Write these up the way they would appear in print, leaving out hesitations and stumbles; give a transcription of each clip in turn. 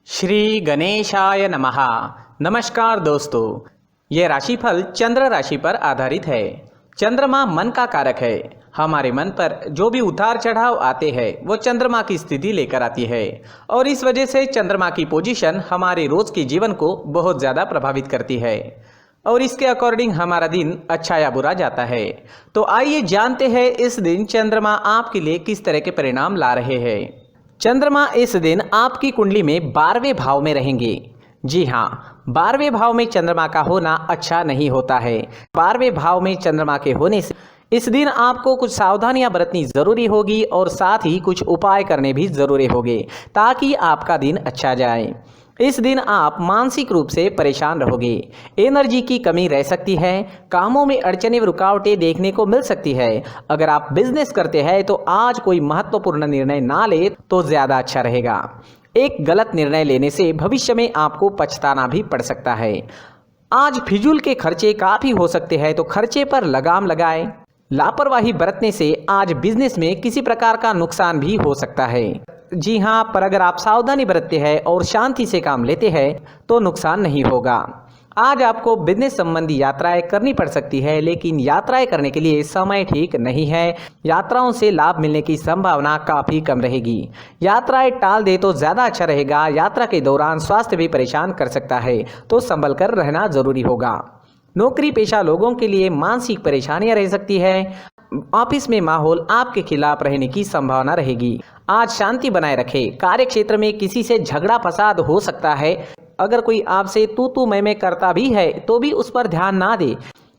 श्री गणेशाय नमः। नमस्कार दोस्तों, ये राशिफल चंद्र राशि पर आधारित है। चंद्रमा मन का कारक है। हमारे मन पर जो भी उतार चढ़ाव आते हैं वो चंद्रमा की स्थिति लेकर आती है और इस वजह से चंद्रमा की पोजीशन हमारे रोज के जीवन को बहुत ज़्यादा प्रभावित करती है और इसके अकॉर्डिंग हमारा दिन अच्छा या बुरा जाता है। तो आइए जानते हैं इस दिन चंद्रमा आपके लिए किस तरह के परिणाम ला रहे हैं। चंद्रमा इस दिन आपकी कुंडली में 12वें भाव में रहेंगे। जी हाँ, 12वें भाव में चंद्रमा का होना अच्छा नहीं होता है। 12वें भाव में चंद्रमा के होने से इस दिन आपको कुछ सावधानियां बरतनी जरूरी होगी और साथ ही कुछ उपाय करने भी जरूरी होंगे ताकि आपका दिन अच्छा जाए। इस दिन आप मानसिक रूप से परेशान रहोगे, एनर्जी की कमी रह सकती है, कामों में अड़चनें रुकावटें देखने को मिल सकती है। अगर आप बिजनेस करते हैं तो आज कोई महत्वपूर्ण निर्णय ना ले तो ज़्यादा अच्छा रहेगा। एक गलत निर्णय लेने से भविष्य में आपको पछताना भी पड़ सकता है। आज फिजूल के खर्चे काफ़ी हो सकते हैं, तो खर्चे पर लगाम लगाएं। लापरवाही बरतने से आज बिजनेस में किसी प्रकार का नुकसान भी हो सकता है। जी हाँ, पर अगर आप सावधानी बरतते हैं और शांति से काम लेते हैं तो नुकसान नहीं होगा। आज आपको बिजनेस संबंधी यात्राएं करनी पड़ सकती है, लेकिन यात्राएं करने के लिए समय ठीक नहीं है। यात्राओं से लाभ मिलने की संभावना काफ़ी कम रहेगी। यात्राएं टाल दे तो ज़्यादा अच्छा रहेगा। यात्रा के दौरान स्वास्थ्य भी परेशान कर सकता है, तो संभल कर रहना जरूरी होगा। नौकरी पेशा लोगों के लिए मानसिक परेशानियां रह सकती है। ऑफिस में माहौल आपके खिलाफ रहने की संभावना रहेगी। आज शांति बनाए रखें। कार्य क्षेत्र में किसी से झगड़ा फसाद हो सकता है। अगर कोई आपसे तू मैं करता भी है तो भी उस पर ध्यान ना दे,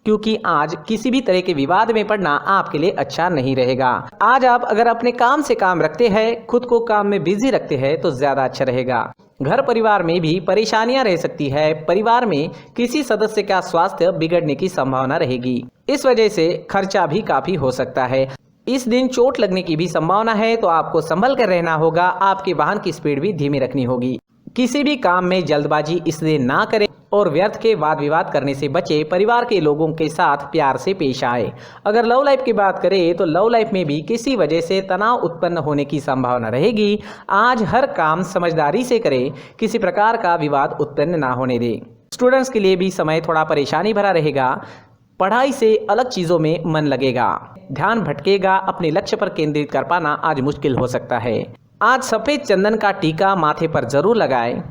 क्योंकि आज किसी भी तरह के विवाद में पड़ना आपके लिए अच्छा नहीं रहेगा। आज आप अगर अपने काम से काम रखते हैं, खुद को काम में बिजी रखते हैं तो ज्यादा अच्छा रहेगा। घर परिवार में भी परेशानियां रह सकती है। परिवार में किसी सदस्य का स्वास्थ्य बिगड़ने की संभावना रहेगी। इस वजह से खर्चा भी काफी हो सकता है। इस दिन चोट लगने की भी संभावना है, तो आपको संभल कर रहना होगा। आपके वाहन की स्पीड भी धीमी रखनी होगी। किसी भी काम में जल्दबाजी इस दिन ना करें और व्यर्थ के वाद विवाद करने से बचे। परिवार के लोगों के साथ प्यार से पेश आए। अगर लव लाइफ की बात करें तो लव लाइफ में भी किसी वजह से तनाव उत्पन्न होने की संभावना रहेगी। आज हर काम समझदारी से करें, किसी प्रकार का विवाद उत्पन्न ना होने दें। स्टूडेंट्स के लिए भी समय थोड़ा परेशानी भरा रहेगा। पढ़ाई से अलग चीज़ों में मन लगेगा, ध्यान भटकेगा। अपने लक्ष्य पर केंद्रित कर पाना आज मुश्किल हो सकता है। आज सफ़ेद चंदन का टीका माथे पर जरूर लगाएं।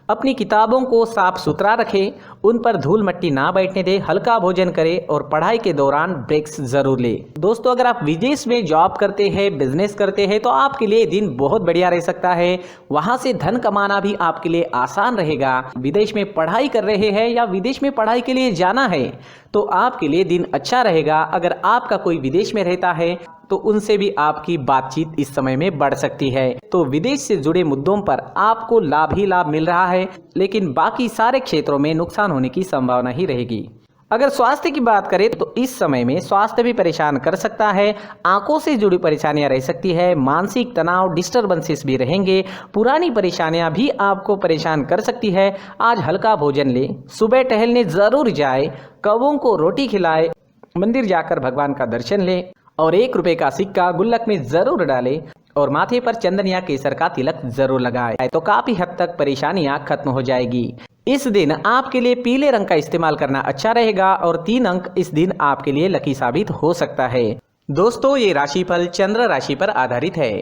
अपनी किताबों को साफ सुथरा रखें, उन पर धूल मिट्टी ना बैठने दें। हल्का भोजन करें और पढ़ाई के दौरान ब्रेक्स जरूर लें। दोस्तों, अगर आप विदेश में जॉब करते हैं, बिजनेस करते हैं तो आपके लिए दिन बहुत बढ़िया रह सकता है। वहां से धन कमाना भी आपके लिए आसान रहेगा। विदेश में पढ़ाई कर रहे हैं या विदेश में पढ़ाई के लिए जाना है तो आपके लिए दिन अच्छा रहेगा। अगर आपका कोई विदेश में रहता है तो उनसे भी आपकी बातचीत इस समय में बढ़ सकती है। तो विदेश से जुड़े मुद्दों पर आपको लाभ ही लाभ मिल रहा है, लेकिन बाकी सारे क्षेत्रों में नुकसान होने की संभावना ही रहेगी। अगर स्वास्थ्य की बात करें तो इस समय में स्वास्थ्य भी परेशान कर सकता है। आंखों से जुड़ी परेशानियां रह सकती है। मानसिक तनाव डिस्टर्बेंसेस भी रहेंगे। पुरानी परेशानियां भी आपको परेशान कर सकती है। आज हल्का भोजन ले, सुबह टहलने जरूर जाए, कौवों को रोटी खिलाए, मंदिर जाकर भगवान का दर्शन ले और 1 रुपए का सिक्का गुल्लक में जरूर डाले और माथे पर चंदन या केसर का तिलक जरूर लगाए, तो काफी हद तक परेशानियां खत्म हो जाएगी। इस दिन आपके लिए पीले रंग का इस्तेमाल करना अच्छा रहेगा और 3 अंक इस दिन आपके लिए लकी साबित हो सकता है। दोस्तों, ये राशिफल चंद्र राशि पर आधारित है।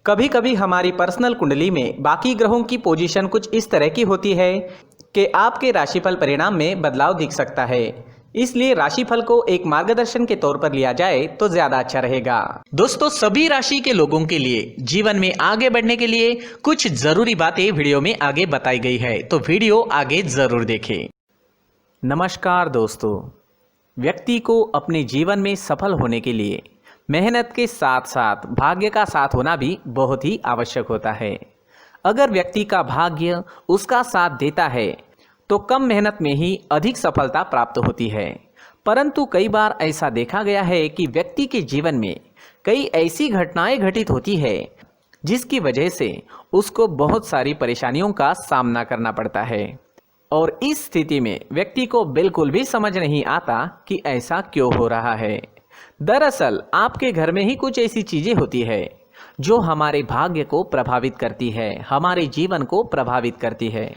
कभी कभी हमारी पर्सनल कुंडली में बाकी ग्रहों की पोजीशन कुछ इस तरह की होती है कि आपके राशिफल परिणाम में बदलाव दिख सकता है। इसलिए राशिफल को एक मार्गदर्शन के तौर पर लिया जाए तो ज्यादा अच्छा रहेगा। दोस्तों, सभी राशि के लोगों के लिए जीवन में आगे बढ़ने के लिए कुछ जरूरी बातें वीडियो में आगे बताई गई है, तो वीडियो आगे जरूर देखें। नमस्कार दोस्तों, व्यक्ति को अपने जीवन में सफल होने के लिए मेहनत के साथ साथ भाग्य का साथ होना भी बहुत ही आवश्यक होता है। अगर व्यक्ति का भाग्य उसका साथ देता है तो कम मेहनत में ही अधिक सफलता प्राप्त होती है। परंतु कई बार ऐसा देखा गया है कि व्यक्ति के जीवन में कई ऐसी घटनाएं घटित होती है जिसकी वजह से उसको बहुत सारी परेशानियों का सामना करना पड़ता है और इस स्थिति में व्यक्ति को बिल्कुल भी समझ नहीं आता कि ऐसा क्यों हो रहा है। दरअसल आपके घर में ही कुछ ऐसी चीजें होती है जो हमारे भाग्य को प्रभावित करती है, हमारे जीवन को प्रभावित करती है।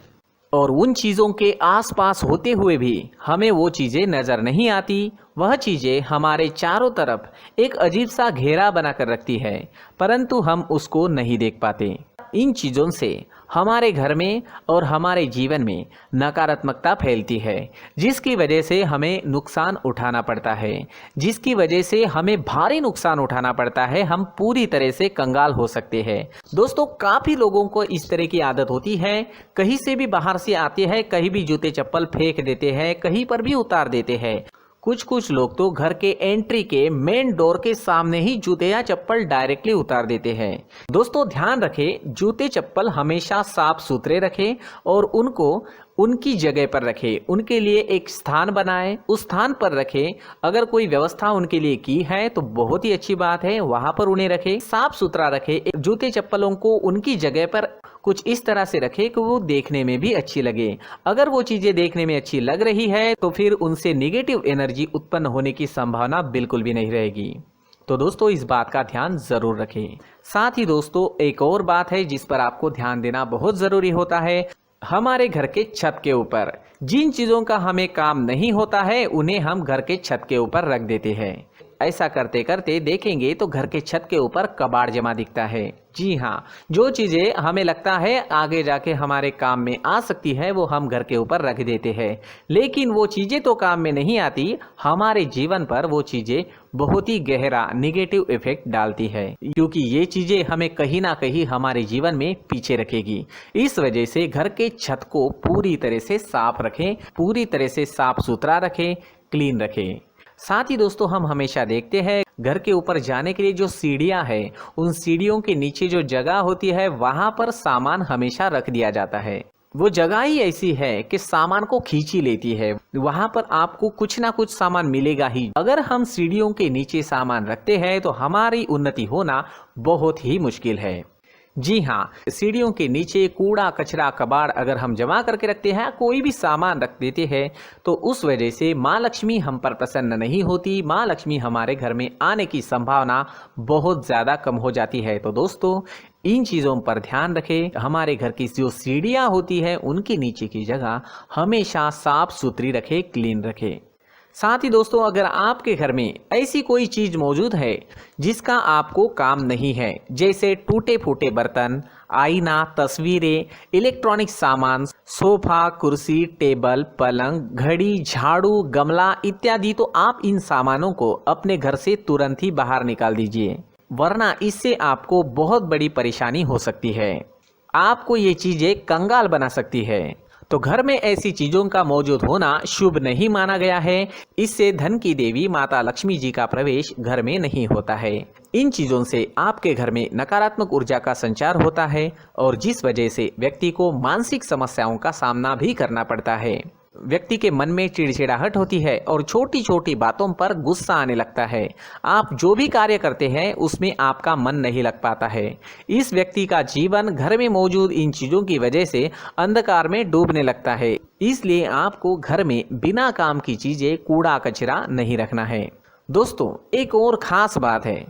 और उन चीज़ों के आसपास होते हुए भी हमें वो चीज़ें नज़र नहीं आती। वह चीज़ें हमारे चारों तरफ एक अजीब सा घेरा बनाकर रखती है, परंतु हम उसको नहीं देख पाते। इन चीज़ों से हमारे घर में और हमारे जीवन में नकारात्मकता फैलती है, जिसकी वजह से हमें नुकसान उठाना पड़ता है, जिसकी वजह से हमें भारी नुकसान उठाना पड़ता है। हम पूरी तरह से कंगाल हो सकते हैं। दोस्तों, काफ़ी लोगों को इस तरह की आदत होती है, कहीं से भी बाहर से आते हैं, कहीं भी जूते चप्पल फेंक देते हैं, कहीं पर भी उतार देते हैं। कुछ लोग तो घर के एंट्री के मेन डोर के सामने ही जूते या चप्पल डायरेक्टली उतार देते हैं। दोस्तों, ध्यान रखें, जूते चप्पल हमेशा साफ सुथरे रखें और उनको उनकी जगह पर रखें। उनके लिए एक स्थान बनाएं, उस स्थान पर रखें। अगर कोई व्यवस्था उनके लिए की है तो बहुत ही अच्छी बात है, वहां पर उन्हें रखें, साफ सुथरा रखें। जूते चप्पलों को उनकी जगह पर कुछ इस तरह से रखें कि वो देखने में भी अच्छी लगे। अगर वो चीज़ें देखने में अच्छी लग रही है तो फिर उनसे नेगेटिव एनर्जी उत्पन्न होने की संभावना बिल्कुल भी नहीं रहेगी। तो दोस्तों, इस बात का ध्यान ज़रूर रखें। साथ ही दोस्तों, एक और बात है जिस पर आपको ध्यान देना बहुत ज़रूरी होता है। हमारे घर के छत के ऊपर जिन चीज़ों का हमें काम नहीं होता है, उन्हें हम घर के छत के ऊपर रख देते हैं। ऐसा करते करते देखेंगे तो घर के छत के ऊपर कबाड़ जमा दिखता है। जी हाँ, जो चीज़ें हमें लगता है आगे जाके हमारे काम में आ सकती है, वो हम घर के ऊपर रख देते हैं। लेकिन वो चीज़ें तो काम में नहीं आती, हमारे जीवन पर वो चीज़ें बहुत ही गहरा नेगेटिव इफेक्ट डालती है, क्योंकि ये चीज़ें हमें कहीं ना कहीं हमारे जीवन में पीछे रखेगी। इस वजह से घर के छत को पूरी तरह से साफ रखें, पूरी तरह से साफ सुथरा रखें, क्लीन रखें। साथ ही दोस्तों, हम हमेशा देखते हैं घर के ऊपर जाने के लिए जो सीढ़ियां हैं, उन सीढ़ियों के नीचे जो जगह होती है वहां पर सामान हमेशा रख दिया जाता है। वो जगह ही ऐसी है कि सामान को खींच ही लेती है। वहां पर आपको कुछ ना कुछ सामान मिलेगा ही। अगर हम सीढ़ियों के नीचे सामान रखते हैं तो हमारी उन्नति होना बहुत ही मुश्किल है। जी हाँ, सीढ़ियों के नीचे कूड़ा कचरा कबाड़ अगर हम जमा करके रखते हैं, कोई भी सामान रख देते हैं, तो उस वजह से माँ लक्ष्मी हम पर प्रसन्न नहीं होती। माँ लक्ष्मी हमारे घर में आने की संभावना बहुत ज़्यादा कम हो जाती है। तो दोस्तों, इन चीज़ों पर ध्यान रखें। हमारे घर की जो सीढ़ियाँ होती है उनके नीचे की जगह हमेशा साफ सुथरी रखें, क्लीन रखें। साथ ही दोस्तों, अगर आपके घर में ऐसी कोई चीज़ मौजूद है जिसका आपको काम नहीं है, जैसे टूटे फूटे बर्तन, आईना, तस्वीरें, इलेक्ट्रॉनिक सामान, सोफा, कुर्सी, टेबल, पलंग, घड़ी, झाड़ू, गमला इत्यादि, तो आप इन सामानों को अपने घर से तुरंत ही बाहर निकाल दीजिए, वरना इससे आपको बहुत बड़ी परेशानी हो सकती है। आपको ये चीज़ें कंगाल बना सकती है। तो घर में ऐसी चीजों का मौजूद होना शुभ नहीं माना गया है। इससे धन की देवी माता लक्ष्मी जी का प्रवेश घर में नहीं होता है। इन चीजों से आपके घर में नकारात्मक ऊर्जा का संचार होता है और जिस वजह से व्यक्ति को मानसिक समस्याओं का सामना भी करना पड़ता है। व्यक्ति के मन में चिड़चिड़ाहट होती है और छोटी छोटी बातों पर गुस्सा आने लगता है। आप जो भी कार्य करते हैं उसमें आपका मन नहीं लग पाता है। इस व्यक्ति का जीवन घर में मौजूद इन चीज़ों की वजह से अंधकार में डूबने लगता है। इसलिए आपको घर में बिना काम की चीज़ें, कूड़ा कचरा नहीं रखना है। दोस्तों, एक और ख़ास बात है,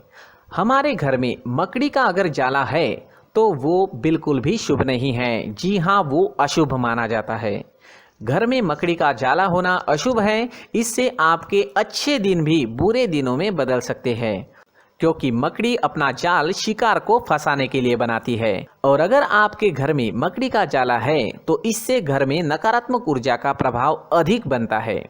हमारे घर में मकड़ी का अगर जाला है तो वो बिल्कुल भी शुभ नहीं है। जी हाँ, वो अशुभ माना जाता है। घर में मकड़ी का जाला होना अशुभ है। इससे आपके अच्छे दिन भी बुरे दिनों में बदल सकते हैं, क्योंकि मकड़ी अपना जाल शिकार को फंसाने के लिए बनाती है। और अगर आपके घर में मकड़ी का जाला है तो इससे घर में नकारात्मक ऊर्जा का प्रभाव अधिक बनता है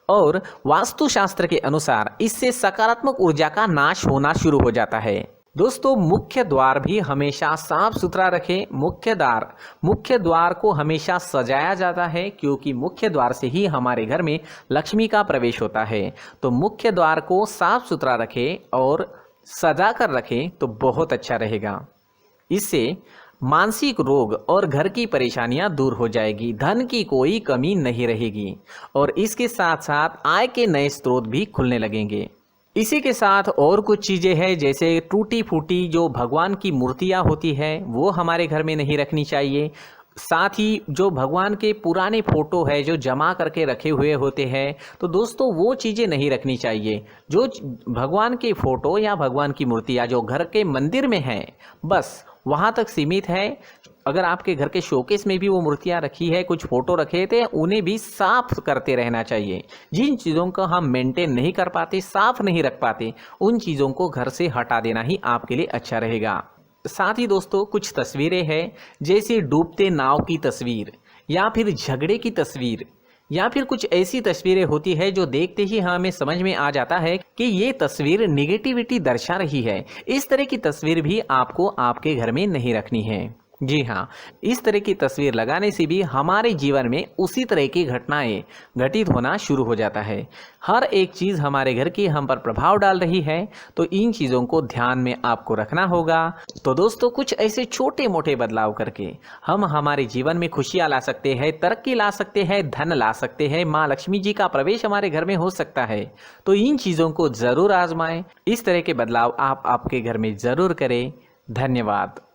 और वास्तुशास्त्र के अनुसार इससे सकारात्मक ऊर्जा का नाश होना शुरू हो जाता है। दोस्तों, मुख्य द्वार भी हमेशा साफ सुथरा रखें। मुख्य द्वार को हमेशा सजाया जाता है, क्योंकि मुख्य द्वार से ही हमारे घर में लक्ष्मी का प्रवेश होता है। तो मुख्य द्वार को साफ सुथरा रखें और सजा कर रखें तो बहुत अच्छा रहेगा। इससे मानसिक रोग और घर की परेशानियां दूर हो जाएगी, धन की कोई कमी नहीं रहेगी और इसके साथ साथ आय के नए स्रोत भी खुलने लगेंगे। इसी के साथ और कुछ चीज़ें हैं, जैसे टूटी फूटी जो भगवान की मूर्तियाँ होती है वो हमारे घर में नहीं रखनी चाहिए। साथ ही जो भगवान के पुराने फोटो है जो जमा करके रखे हुए होते हैं, तो दोस्तों वो चीज़ें नहीं रखनी चाहिए। जो भगवान के फोटो या भगवान की मूर्तियाँ जो घर के मंदिर में हैं, बस वहाँ तक सीमित है। अगर आपके घर के शोकेस में भी वो मूर्तियाँ रखी है, कुछ फोटो रखे थे, उन्हें भी साफ करते रहना चाहिए। जिन चीज़ों को हम मेंटेन नहीं कर पाते, साफ नहीं रख पाते, उन चीज़ों को घर से हटा देना ही आपके लिए अच्छा रहेगा। साथ ही दोस्तों कुछ तस्वीरें हैं, जैसे डूबते नाव की तस्वीर या फिर झगड़े की तस्वीर या फिर कुछ ऐसी तस्वीरें होती है जो देखते ही हमें समझ में आ जाता है कि ये तस्वीर निगेटिविटी दर्शा रही है। इस तरह की तस्वीर भी आपको आपके घर में नहीं रखनी है। जी हाँ, इस तरह की तस्वीर लगाने से भी हमारे जीवन में उसी तरह की घटनाएं घटित होना शुरू हो जाता है। हर एक चीज़ हमारे घर की हम पर प्रभाव डाल रही है, तो इन चीज़ों को ध्यान में आपको रखना होगा। तो दोस्तों कुछ ऐसे छोटे मोटे बदलाव करके हम हमारे जीवन में खुशियाँ ला सकते हैं, तरक्की ला सकते हैं, धन ला सकते हैं, माँ लक्ष्मी जी का प्रवेश हमारे घर में हो सकता है। तो इन चीज़ों को ज़रूर आजमाएं। इस तरह के बदलाव आप आपके घर में ज़रूर करें। धन्यवाद।